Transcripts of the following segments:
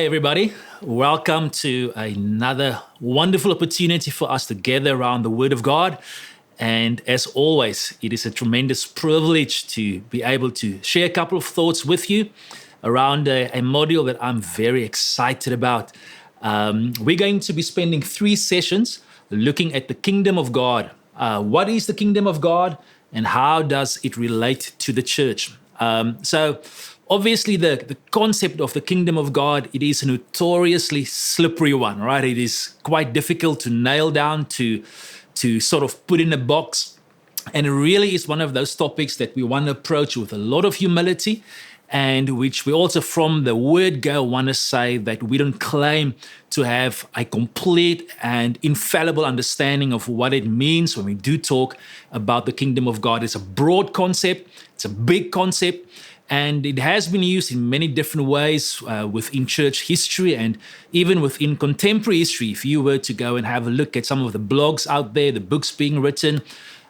Hi, everybody. Welcome to another wonderful opportunity for us to gather around the Word of God. And as always, it is a tremendous privilege to be able to share a couple of thoughts with you around a module that I'm very excited about. We're going to be spending 3 sessions looking at the kingdom of God. What is the kingdom of God and how does it relate to the church? So obviously the concept of the kingdom of God, it is a notoriously slippery one, right? It is quite difficult to nail down, to sort of put in a box. And it really is one of those topics that we want to approach with a lot of humility, and which we also from the word go want to say that we don't claim to have a complete and infallible understanding of what it means when we do talk about the kingdom of God. It's a broad concept, it's a big concept, and it has been used in many different ways within church history and even within contemporary history. If you were to go and have a look at some of the blogs out there, the books being written,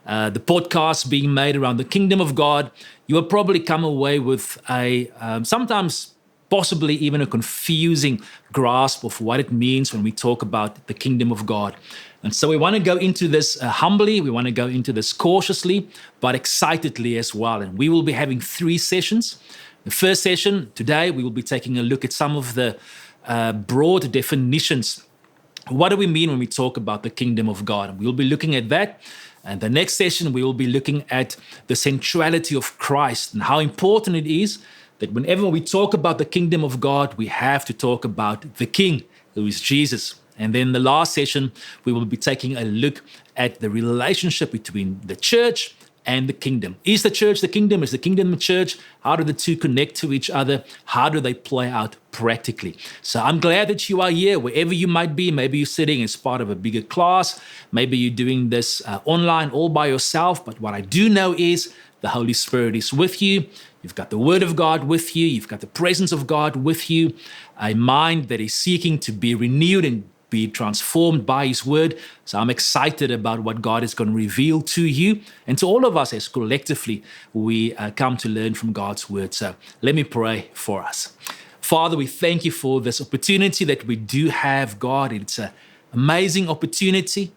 the podcasts being made around the kingdom of God, you will probably come away with a sometimes possibly even a confusing grasp of what it means when we talk about the kingdom of God. And so we want to go into this humbly, we want to go into this cautiously, but excitedly as well. And we will be having 3 sessions. The first session today, we will be taking a look at some of the broad definitions. What do we mean when we talk about the kingdom of God? And we'll be looking at that. And the next session, we will be looking at the centrality of Christ and how important it is that whenever we talk about the kingdom of God, we have to talk about the King, who is Jesus. And then the last session, we will be taking a look at the relationship between the church and the kingdom. Is the church the kingdom? Is the kingdom the church? How do the two connect to each other? How do they play out practically? So I'm glad that you are here, wherever you might be. Maybe you're sitting as part of a bigger class. Maybe you're doing this online all by yourself. But what I do know is the Holy Spirit is with you. You've got the Word of God with you. You've got the presence of God with you. A mind that is seeking to be renewed and be transformed by His Word. So I'm excited about what God is going to reveal to you and to all of us as collectively we come to learn from God's Word. So let me pray for us. Father, we thank you for this opportunity that we do have, God. It's an amazing opportunity.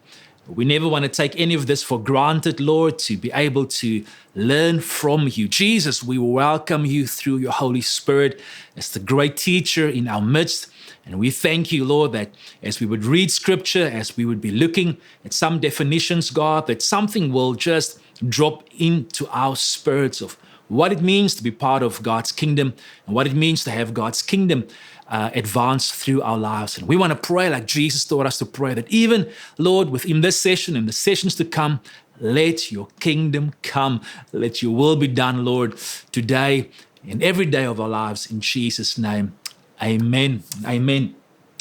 We never want to take any of this for granted, Lord, to be able to learn from you. Jesus, we welcome you through your Holy Spirit as the great teacher in our midst. And we thank you, Lord, that as we would read scripture, as we would be looking at some definitions, God, that something will just drop into our spirits of what it means to be part of God's kingdom and what it means to have God's kingdom advance through our lives. And we want to pray like Jesus taught us to pray, that even, Lord, within this session and the sessions to come, let your kingdom come. Let your will be done, Lord, today and every day of our lives. In Jesus' name, amen. Amen.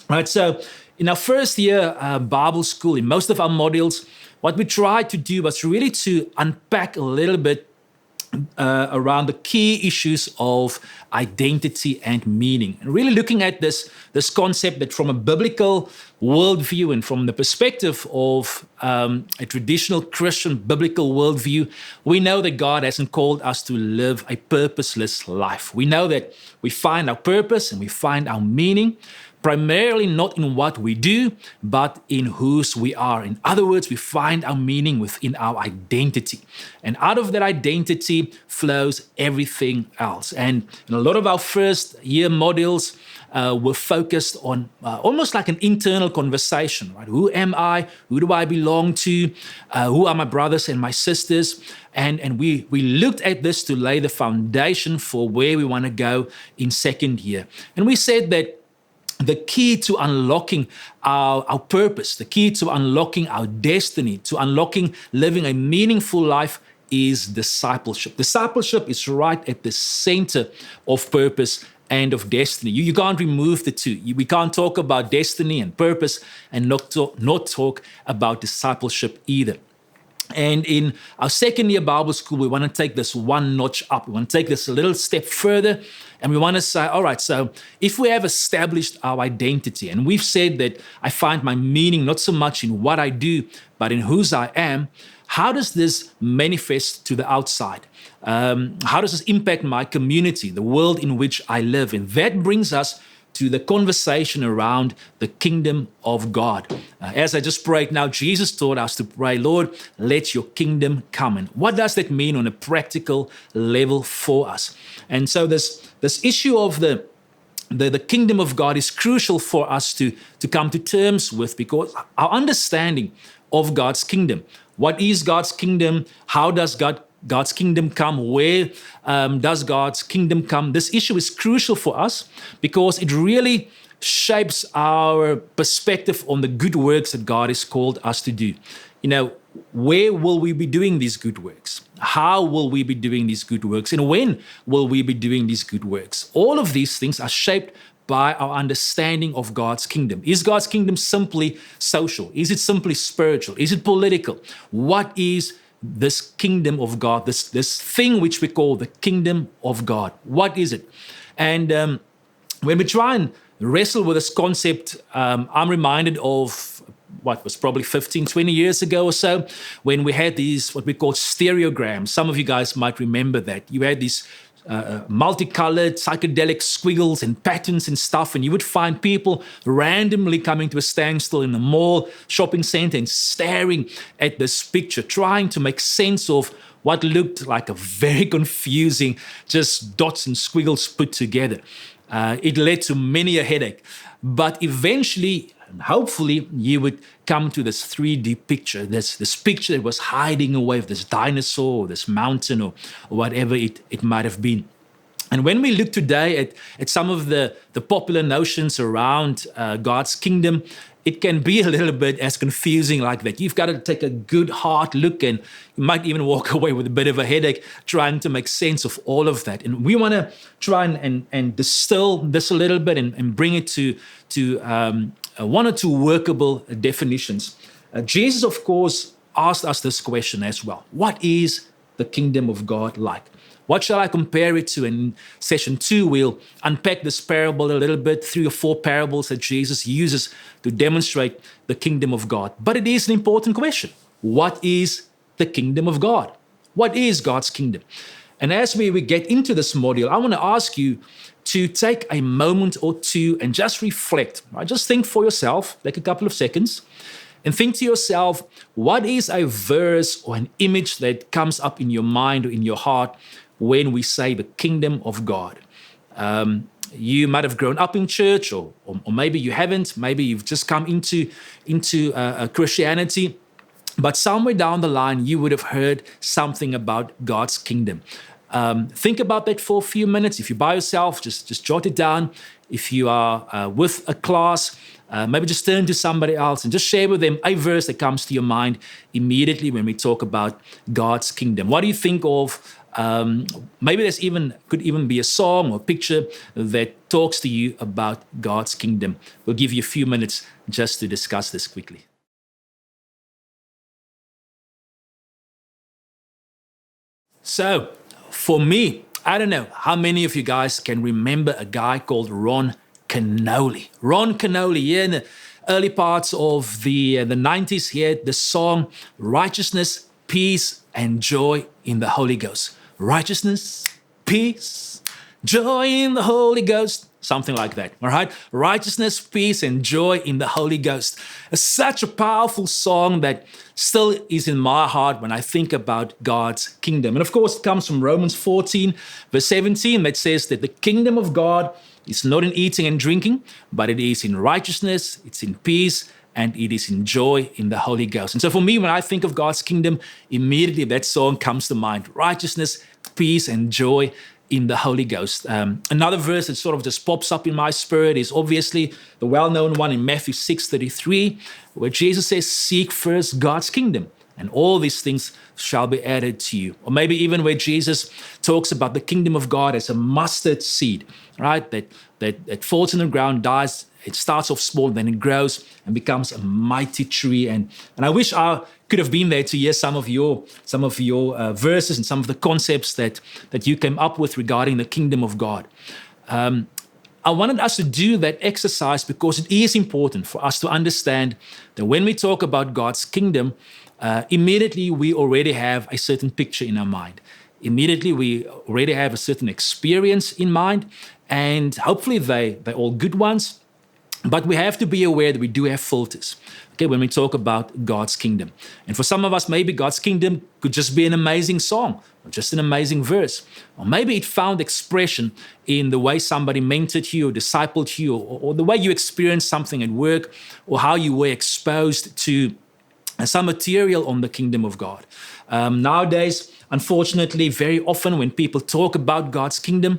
All right, so in our first year Bible school, in most of our modules, what we tried to do was really to unpack a little bit around the key issues of identity and meaning, and really looking at this concept that from a biblical worldview and from the perspective of a traditional Christian biblical worldview, we know that God hasn't called us to live a purposeless life. We know that we find our purpose and we find our meaning primarily not in what we do, but in whose we are. In other words, we find our meaning within our identity. And out of that identity flows everything else. And in a lot of our first year modules, were focused on almost like an internal conversation, right? Who am I? Who do I belong to? Who are my brothers and my sisters? And we looked at this to lay the foundation for where we want to go in second year. And we said that the key to unlocking our purpose, the key to unlocking our destiny, to unlocking living a meaningful life is discipleship. Discipleship is right at the center of purpose and of destiny. You can't remove the two. We can't talk about destiny and purpose and not talk about discipleship either. And in our second year Bible school, we want to take this one notch up. We want to take this a little step further. And we want to say, all right, so if we have established our identity, and we've said that I find my meaning not so much in what I do, but in whose I am, how does this manifest to the outside? How does this impact my community, the world in which I live? And that brings us to the conversation around the kingdom of God. As I just prayed now, Jesus taught us to pray, Lord, let your kingdom come. And what does that mean on a practical level for us? And so this issue of the kingdom of God is crucial for us to come to terms with, because our understanding of God's kingdom, what is God's kingdom, how does God's kingdom come, where does God's kingdom come, this issue is crucial for us because it really shapes our perspective on the good works that God has called us to do. Where will we be doing these good works? How will we be doing these good works? And when will we be doing these good works? All of these things are shaped by our understanding of God's kingdom. Is God's kingdom simply social? Is it simply spiritual? Is it political? What is this kingdom of God, this thing which we call the kingdom of God? What is it? And when we try and wrestle with this concept, I'm reminded of what was probably 15, 20 years ago or so, when we had these, what we call stereograms. Some of you guys might remember that. You had these multicolored psychedelic squiggles and patterns and stuff, and you would find people randomly coming to a standstill in the mall, shopping center, and staring at this picture, trying to make sense of what looked like a very confusing, just dots and squiggles put together. It led to many a headache. But eventually, hopefully, you would come to this 3D picture, this picture that was hiding away of this dinosaur or this mountain or whatever it might have been. And when we look today at some of the popular notions around God's kingdom, it can be a little bit as confusing like that. You've got to take a good hard look, and you might even walk away with a bit of a headache trying to make sense of all of that. And we want to try and distill this a little bit and bring it to one or two workable definitions. Jesus, of course, asked us this question as well. What is the kingdom of God like? What shall I compare it to? In session 2, we'll unpack this parable a little bit, 3 or 4 parables that Jesus uses to demonstrate the kingdom of God. But it is an important question. What is the kingdom of God? What is God's kingdom? And as we get into this module, I want to ask you to take a moment or two and just reflect. Right? Just think for yourself, take a couple of seconds, and think to yourself, what is a verse or an image that comes up in your mind or in your heart when we say the kingdom of God? You might have grown up in church, or maybe you haven't. Maybe you've just come into Christianity. But somewhere down the line, you would have heard something about God's kingdom. Think about that for a few minutes. If you're by yourself, just jot it down. If you are with a class, maybe just turn to somebody else and just share with them a verse that comes to your mind immediately when we talk about God's kingdom. What do you think of? Maybe could even be a song or picture that talks to you about God's kingdom. We'll give you a few minutes just to discuss this quickly. So, for me, I don't know how many of you guys can remember a guy called Ron Kenoly. Ron Kenoly, in the early parts of the 90s, he had the song Righteousness, Peace, and Joy in the Holy Ghost. Righteousness, peace, joy in the Holy Ghost. Something like that, all right? Righteousness, peace, and joy in the Holy Ghost. It's such a powerful song that still is in my heart when I think about God's kingdom. And of course, it comes from Romans 14, verse 17, that says that the kingdom of God is not in eating and drinking, but it is in righteousness, it's in peace, and it is in joy in the Holy Ghost. And so for me, when I think of God's kingdom, immediately that song comes to mind. Righteousness, peace, and joy in the Holy Ghost. Another verse that sort of just pops up in my spirit is obviously the well-known one in Matthew 6:33, where Jesus says, seek first God's kingdom, and all these things shall be added to you. Or maybe even where Jesus talks about the kingdom of God as a mustard seed, right? That falls in the ground, dies. It starts off small, then it grows and becomes a mighty tree. And I wish I could have been there to hear some of your verses and some of the concepts that you came up with regarding the kingdom of God. I wanted us to do that exercise because it is important for us to understand that when we talk about God's kingdom, immediately we already have a certain picture in our mind. Immediately we already have a certain experience in mind. and hopefully they're all good ones. But we have to be aware that we do have filters, okay, when we talk about God's kingdom. And for some of us, maybe God's kingdom could just be an amazing song or just an amazing verse. Or maybe it found expression in the way somebody mentored you or discipled you, or the way you experienced something at work, or how you were exposed to some material on the kingdom of God. Nowadays, unfortunately, very often when people talk about God's kingdom,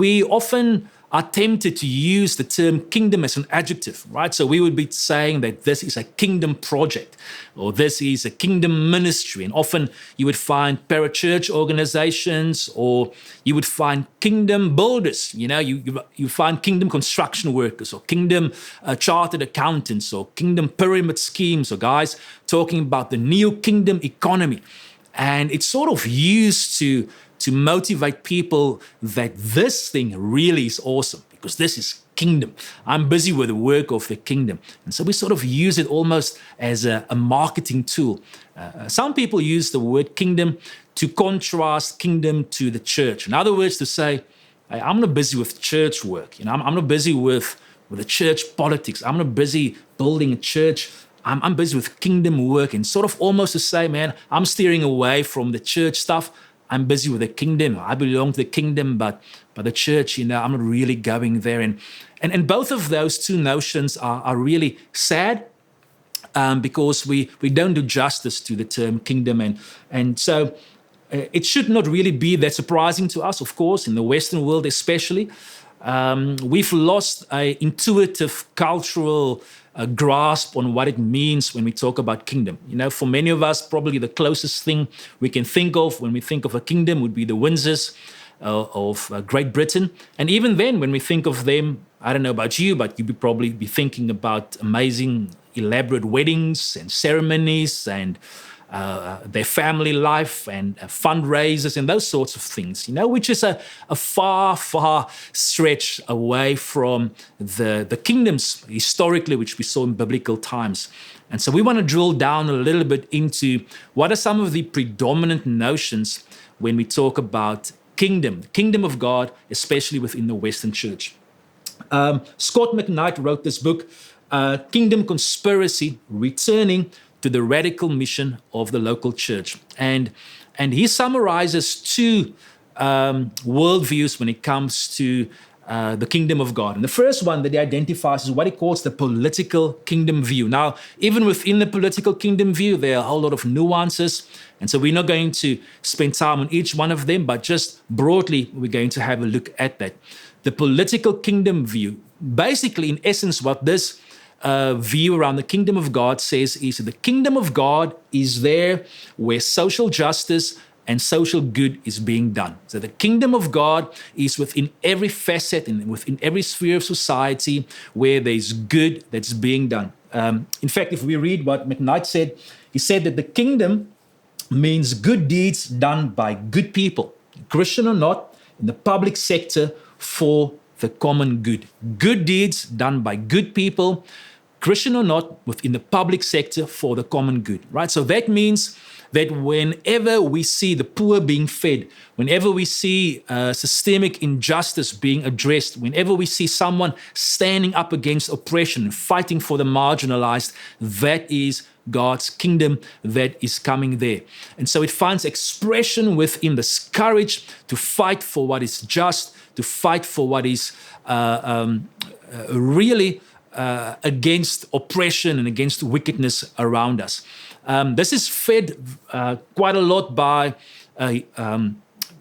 we often are tempted to use the term kingdom as an adjective, right? So we would be saying that this is a kingdom project, or this is a kingdom ministry. And often you would find parachurch organizations, or you would find kingdom builders. You find kingdom construction workers, or kingdom chartered accountants, or kingdom pyramid schemes, or guys talking about the new kingdom economy. And it's sort of used to motivate people that this thing really is awesome because this is kingdom. I'm busy with the work of the kingdom. And so we sort of use it almost as a marketing tool. Some people use the word kingdom to contrast kingdom to the church. In other words, to say, hey, I'm not busy with church work. I'm not busy with the church politics. I'm not busy building a church. I'm busy with kingdom work, and sort of almost to say, man, I'm steering away from the church stuff. I'm busy with the kingdom. I belong to the kingdom, but the church, I'm not really going there. And both of those two notions are really sad because we don't do justice to the term kingdom. And so it should not really be that surprising to us, of course, in the Western world especially. We've lost an intuitive cultural grasp on what it means when we talk about kingdom. For many of us, probably the closest thing we can think of when we think of a kingdom would be the Windsors of Great Britain. And even then, when we think of them, I don't know about you, but you'd probably be thinking about amazing, elaborate weddings and ceremonies and their family life and fundraisers and those sorts of things, which is a far, far stretch away from the kingdoms historically, which we saw in biblical times. And so we want to drill down a little bit into what are some of the predominant notions when we talk about kingdom, the kingdom of God, especially within the Western church. Scott McKnight wrote this book, Kingdom Conspiracy, Returning to the Radical Mission of the Local Church. And he summarizes two worldviews when it comes to the kingdom of God. And the first one that he identifies is what he calls the political kingdom view. Now, even within the political kingdom view, there are a whole lot of nuances. And so we're not going to spend time on each one of them, but just broadly, we're going to have a look at that. The political kingdom view, basically, in essence, what this view around the kingdom of God says is that the kingdom of God is there where social justice and social good is being done. So the kingdom of God is within every facet and within every sphere of society where there's good that's being done. In fact, if we read what McKnight said, he said that the kingdom means good deeds done by good people, Christian or not, in the public sector for the common good. Good deeds done by good people, Christian or not, within the public sector for the common good, right? So that means that whenever we see the poor being fed, whenever we see systemic injustice being addressed, whenever we see someone standing up against oppression, fighting for the marginalized, that is God's kingdom that is coming there. And so it finds expression within this courage to fight for what is just, to fight for what is really against oppression and against wickedness around us. This is fed quite a lot by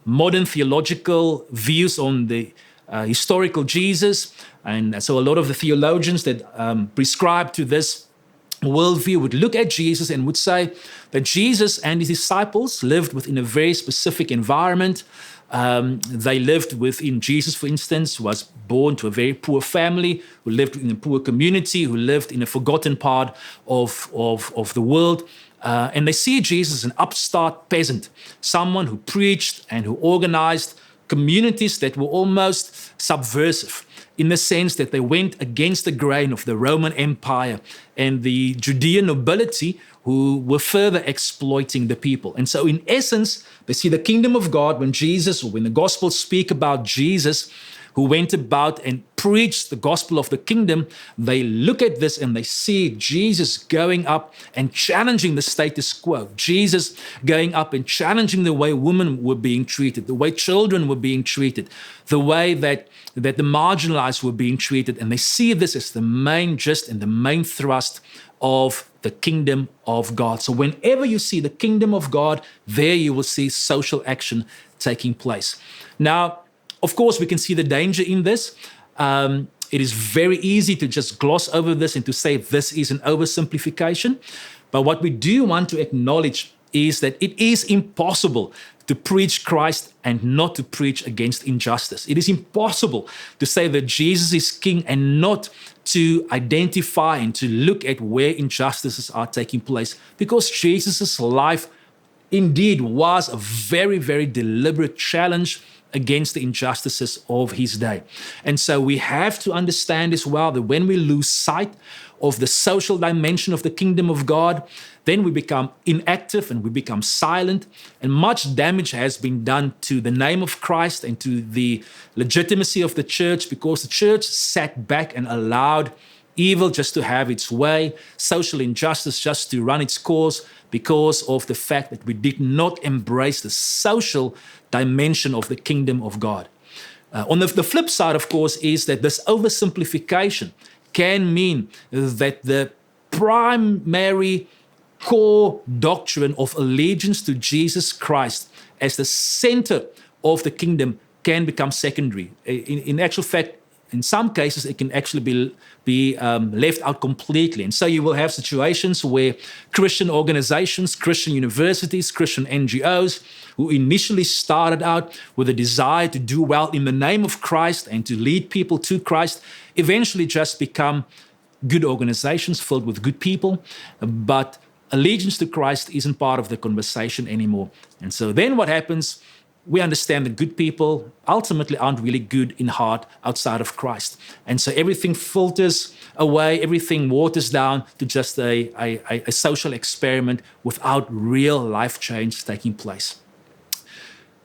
modern theological views on the historical Jesus. And so a lot of the theologians that prescribe to this worldview would look at Jesus and would say that Jesus and his disciples lived within a very specific environment. They lived within, Jesus, for instance, was born to a very poor family, who lived in a poor community, who lived in a forgotten part of the world. And they see Jesus as an upstart peasant, someone who preached and who organized communities that were almost subversive, in the sense that they went against the grain of the Roman Empire and the Judean nobility who were further exploiting the people. And so in essence, they see the kingdom of God when Jesus, or when the Gospels speak about Jesus, who went about and preached the gospel of the kingdom, they look at this and they see Jesus going up and challenging the status quo. Jesus going up and challenging the way women were being treated, the way children were being treated, the way that the marginalized were being treated. And they see this as the main gist and the main thrust of the kingdom of God. So whenever you see the kingdom of God, there you will see social action taking place. Now, of course, we can see the danger in this. It is very easy to just gloss over this and to say this is an oversimplification. But what we do want to acknowledge is that it is impossible to preach Christ and not to preach against injustice. It is impossible to say that Jesus is king and not to identify and to look at where injustices are taking place, because Jesus' life indeed was a very, very deliberate challenge against the injustices of his day. And so we have to understand as well that when we lose sight of the social dimension of the kingdom of God, then we become inactive and we become silent, and much damage has been done to the name of Christ and to the legitimacy of the church, because the church sat back and allowed evil just to have its way, social injustice just to run its course, because of the fact that we did not embrace the social dimension of the kingdom of God. On the flip side, of course, is that this oversimplification can mean that the primary core doctrine of allegiance to Jesus Christ as the center of the kingdom can become secondary. In actual fact, in some cases, it can actually be left out completely. And so you will have situations where Christian organizations, Christian universities, Christian NGOs, who initially started out with a desire to do well in the name of Christ and to lead people to Christ, eventually just become good organizations filled with good people. But allegiance to Christ isn't part of the conversation anymore. And so then what happens? We understand that good people ultimately aren't really good in heart outside of Christ. And so everything filters away, everything waters down to just a social experiment without real life change taking place.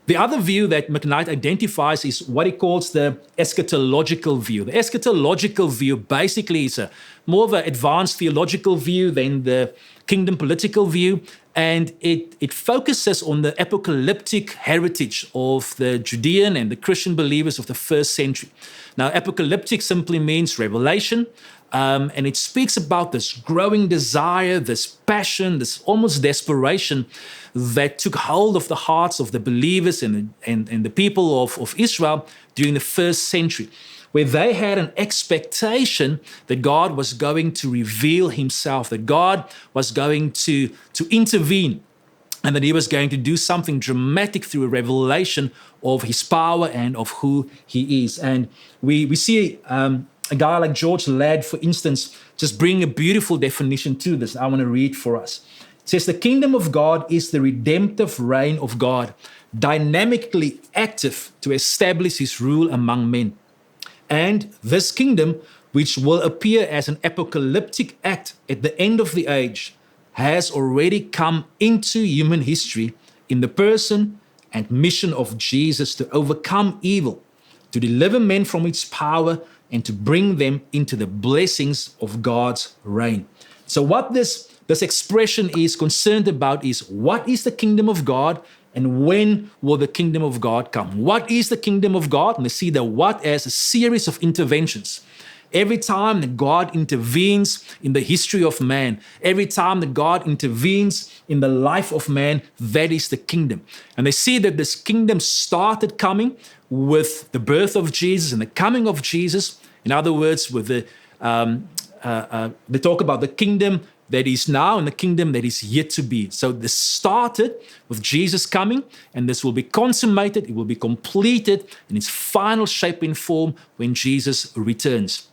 The other view that McKnight identifies is what he calls the eschatological view. The eschatological view basically is more of an advanced theological view than the kingdom political view, and it focuses on the apocalyptic heritage of the Judean and the Christian believers of the first century. Now, apocalyptic simply means revelation, and it speaks about this growing desire, this passion, this almost desperation that took hold of the hearts of the believers and the people of Israel during the first century, where they had an expectation that God was going to reveal himself, that God was going to intervene, and that he was going to do something dramatic through a revelation of his power and of who he is. And we see a guy like George Ladd, for instance, just bring a beautiful definition to this. I want to read for us. It says, the kingdom of God is the redemptive reign of God, dynamically active to establish his rule among men. And this kingdom, which will appear as an apocalyptic act at the end of the age, has already come into human history in the person and mission of Jesus to overcome evil, to deliver men from its power, and to bring them into the blessings of God's reign. So what this expression is concerned about is, what is the kingdom of God and when will the kingdom of God come? What is the kingdom of God? And we see the what as a series of interventions. Every time that God intervenes in the history of man, every time that God intervenes in the life of man, that is the kingdom. And they see that this kingdom started coming with the birth of Jesus and the coming of Jesus. In other words, with they talk about the kingdom that is now and the kingdom that is yet to be. So this started with Jesus coming, and this will be consummated, it will be completed in its final shape and form when Jesus returns.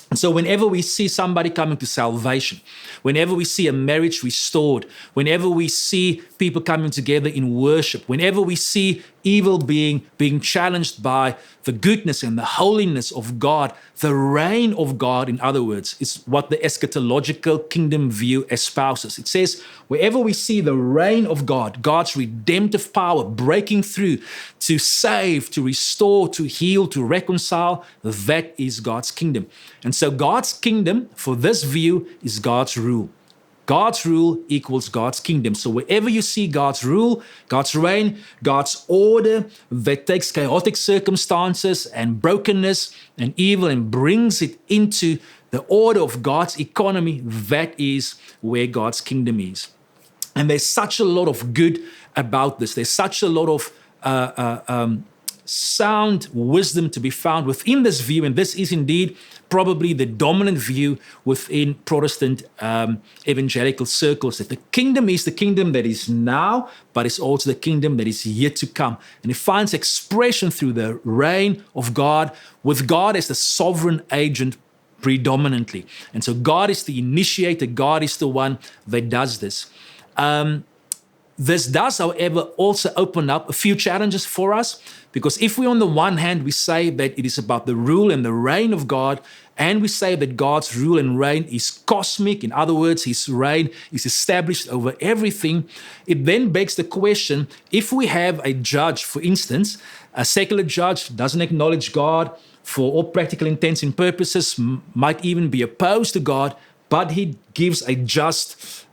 And so whenever we see somebody coming to salvation, whenever we see a marriage restored, whenever we see people coming together in worship, whenever we see evil being challenged by the goodness and the holiness of God. The reign of God, in other words, is what the eschatological kingdom view espouses. It says, wherever we see the reign of God, God's redemptive power breaking through to save, to restore, to heal, to reconcile, that is God's kingdom. And so God's kingdom, for this view, is God's rule. God's rule equals God's kingdom. So wherever you see God's rule, God's reign, God's order that takes chaotic circumstances and brokenness and evil and brings it into the order of God's economy, that is where God's kingdom is. And there's such a lot of good about this. There's such a lot of sound wisdom to be found within this view, and this is indeed probably the dominant view within Protestant evangelical circles, that the kingdom is the kingdom that is now, but it's also the kingdom that is yet to come. And it finds expression through the reign of God, with God as the sovereign agent predominantly. And so God is the initiator, God is the one that does this. This does, however, also open up a few challenges for us, because if we, on the one hand, we say that it is about the rule and the reign of God, and we say that God's rule and reign is cosmic, in other words, his reign is established over everything, it then begs the question, if we have a judge, for instance, a secular judge doesn't acknowledge God, for all practical intents and purposes, might even be opposed to God, but he gives a just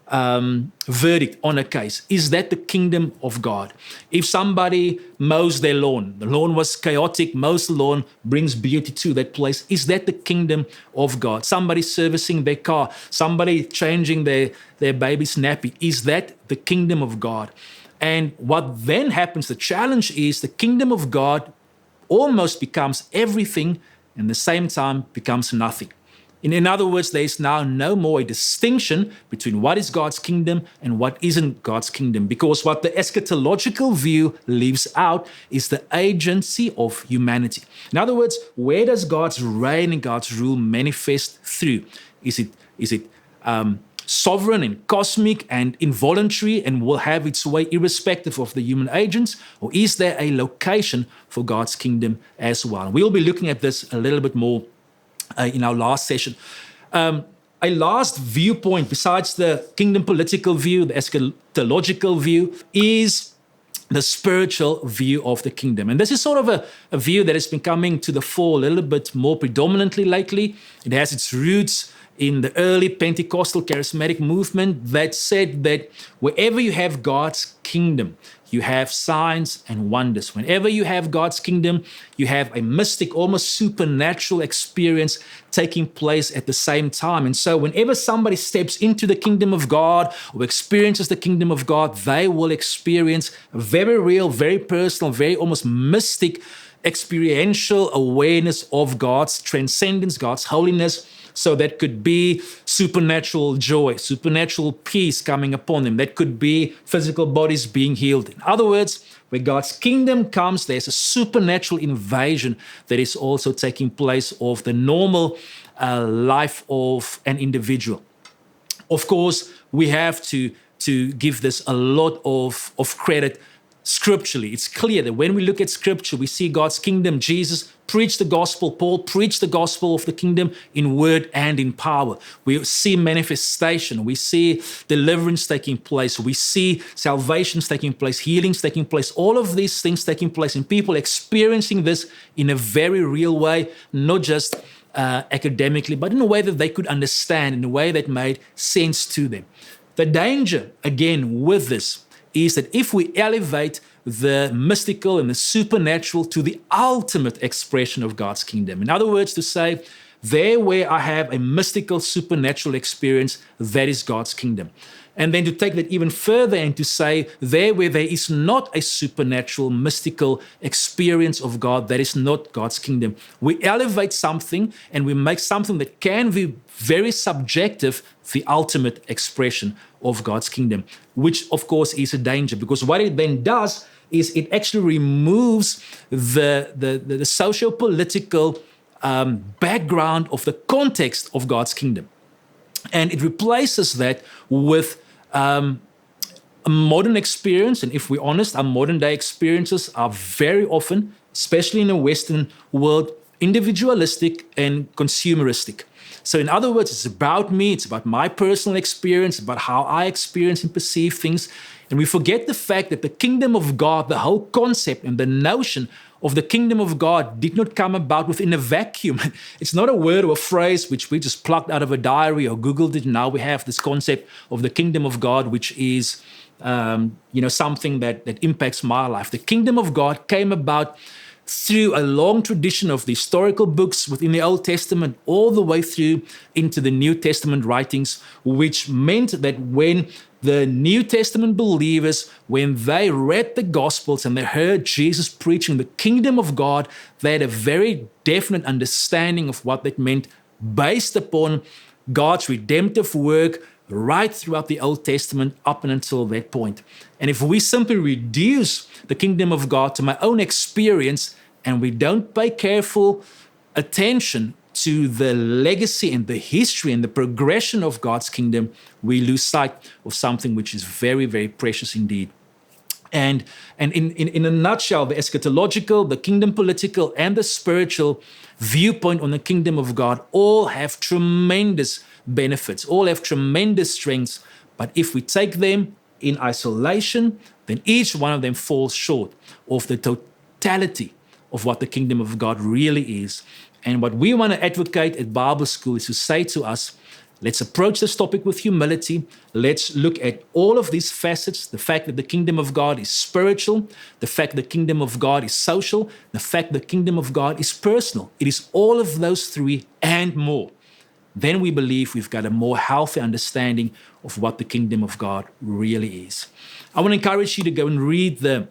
verdict on a case. Is that the kingdom of God? If somebody mows their lawn, the lawn was chaotic, mows the lawn, brings beauty to that place, is that the kingdom of God? Somebody servicing their car, somebody changing their baby's nappy, is that the kingdom of God? And what then happens, the challenge is the kingdom of God almost becomes everything and at the same time becomes nothing. In other words, there is now no more a distinction between what is God's kingdom and what isn't God's kingdom, because what the eschatological view leaves out is the agency of humanity. In other words, where does God's reign and God's rule manifest through? Is it sovereign and cosmic and involuntary and will have its way irrespective of the human agents, or is there a location for God's kingdom as well? We'll be looking at this a little bit more in our last session. A last viewpoint besides the kingdom political view, the eschatological view, is the spiritual view of the kingdom. And this is sort of a view that has been coming to the fore a little bit more predominantly lately. It has its roots in the early Pentecostal charismatic movement that said that wherever you have God's kingdom, you have signs and wonders. Whenever you have God's kingdom, you have a mystic, almost supernatural experience taking place at the same time. And so whenever somebody steps into the kingdom of God or experiences the kingdom of God, they will experience a very real, very personal, very almost mystic experiential awareness of God's transcendence, God's holiness. So that could be supernatural joy, supernatural peace coming upon them. That could be physical bodies being healed. In other words, where God's kingdom comes, there's a supernatural invasion that is also taking place of the normal life of an individual. Of course, we have to give this a lot of credit scripturally. It's clear that when we look at scripture, we see God's kingdom. Jesus preached the gospel. Paul preached the gospel of the kingdom in word and in power. We see manifestation. We see deliverance taking place. We see salvations taking place, healings taking place, all of these things taking place, and people experiencing this in a very real way, not just academically, but in a way that they could understand, in a way that made sense to them. The danger, again, with this is that if we elevate the mystical and the supernatural to the ultimate expression of God's kingdom, in other words, to say, there where I have a mystical supernatural experience, that is God's kingdom. And then to take that even further and to say, there where there is not a supernatural, mystical experience of God, that is not God's kingdom. We elevate something and we make something that can be very subjective the ultimate expression of God's kingdom, which of course is a danger, because what it then does is it actually removes the socio-political background of the context of God's kingdom. And it replaces that with a modern experience, and if we're honest, our modern day experiences are very often, especially in the Western world, individualistic and consumeristic. So in other words, it's about me, it's about my personal experience, about how I experience and perceive things. And we forget the fact that the kingdom of God, the whole concept and the notion of the kingdom of God did not come about within a vacuum. It's not a word or a phrase which we just plucked out of a diary or Googled it. Now we have this concept of the kingdom of God, which is something that impacts my life. The kingdom of God came about through a long tradition of the historical books within the Old Testament, all the way through into the New Testament writings, which meant that when the New Testament believers, when they read the Gospels and they heard Jesus preaching the kingdom of God, they had a very definite understanding of what that meant based upon God's redemptive work right throughout the Old Testament up and until that point. And if we simply reduce the kingdom of God to my own experience and we don't pay careful attention to the legacy and the history and the progression of God's kingdom, we lose sight of something which is very, very precious indeed. And in a nutshell, the eschatological, the kingdom political, and the spiritual viewpoint on the kingdom of God all have tremendous benefits, all have tremendous strengths. But if we take them in isolation, then each one of them falls short of the totality of what the kingdom of God really is. And what we want to advocate at Bible School is to say to us, let's approach this topic with humility. Let's look at all of these facets, the fact that the kingdom of God is spiritual, the fact the kingdom of God is social, the fact the kingdom of God is personal. It is all of those three and more. Then we believe we've got a more healthy understanding of what the kingdom of God really is. I want to encourage you to go and read the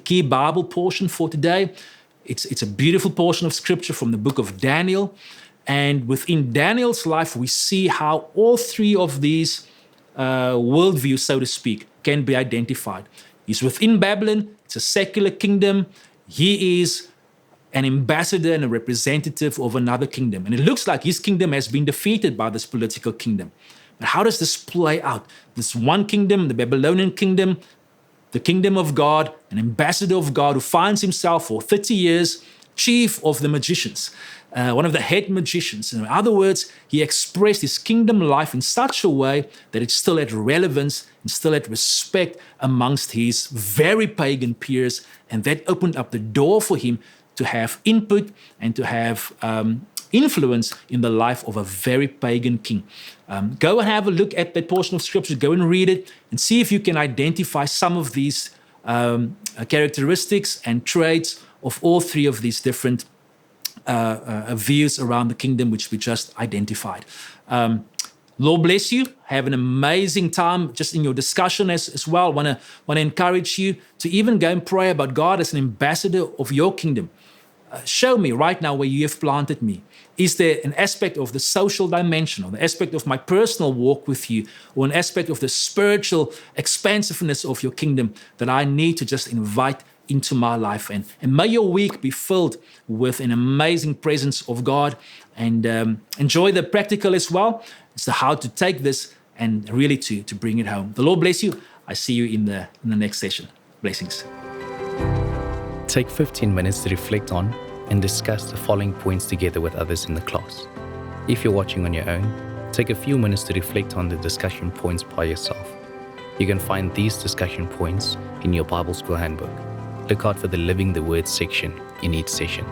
key Bible portion for today. It's a beautiful portion of scripture from the book of Daniel. And within Daniel's life, we see how all three of these worldviews, so to speak, can be identified. He's within Babylon. It's a secular kingdom. He is an ambassador and a representative of another kingdom. And it looks like his kingdom has been defeated by this political kingdom. But how does this play out? This one kingdom, the Babylonian kingdom, the kingdom of God, an ambassador of God who finds himself for 30 years chief of the magicians, one of the head magicians. In other words, he expressed his kingdom life in such a way that it still had relevance and still had respect amongst his very pagan peers. And that opened up the door for him to have input and to have influence in the life of a very pagan king. Go and have a look at that portion of scripture, go and read it and see if you can identify some of these characteristics and traits of all three of these different views around the kingdom which we just identified. Lord bless you. Have an amazing time just in your discussion as well. Want to encourage you to even go and pray about God as an ambassador of your kingdom. Show me right now where you have planted me. Is there an aspect of the social dimension or the aspect of my personal walk with you or an aspect of the spiritual expansiveness of your kingdom that I need to just invite into my life? And may your week be filled with an amazing presence of God, and enjoy the practical as well as to how to take this and really to bring it home. The Lord bless you. I see you in the next session. Blessings. Take 15 minutes to reflect on and discuss the following points together with others in the class. If you're watching on your own, take a few minutes to reflect on the discussion points by yourself. You can find these discussion points in your Bible School handbook. Look out for the Living the Word section in each session.